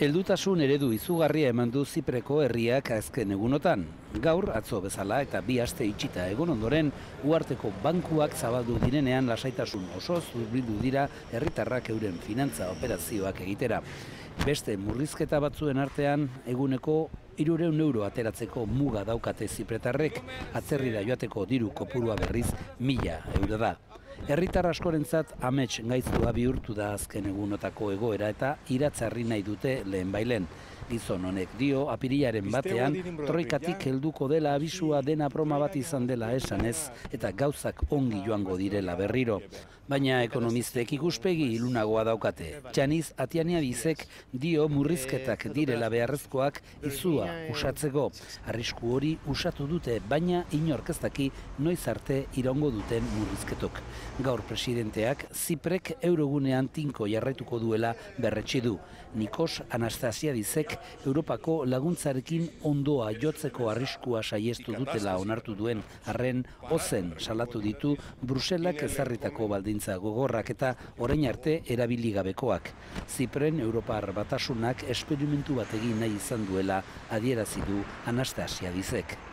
Heldutasun eredu izugarria eman du Zipreko herriak azken egunotan. Gaur, atzo bezala eta bi aste itxita egon ondoren, uharteko bankuak zabaldu direnean lasaitasun osoz hurbildu dira herritarrak euren finantza operazioak egitera. Beste murrizketa batzuen artean, eguneko 300 euro ateratzeko muga daukate zipretarrek, atzerrira joateko diru kopurua berriz 1000 euro da. Herritar askorentzat amets gaiztua bihurtu da azken egunotako egoera eta iratzarri nahi dute lehenbailen. Gizon honek dio, apirilaren batean, troikatik helduko dela abisua dena broma bat izan dela esanez eta gauzak ongi joango direla berriro. Baina ekonomistek ikuspegi ilunagoa daukate. Txaniz Atianiadizek dio murrizketak direla beharrezkoak izua usatzeko. Arrisku hori usatu dute, baina inork ez daki noiz arte iraungo duten murrizketok. Gaur presidenteak Ziprek eurogunean tinko jarraituko duela berretsi du. Nikos Anastasiadizek Europako laguntzarekin ondoa jotzeko arriskua saiestu dutela onartu duen arren ozen salatu ditu Bruselak ezarritako baldintza gogorrak eta orain arte erabili gabekoak. Zipren Europar Batasunak esperimentu bat egin nahi izan duela adierazi du Anastasiadizek.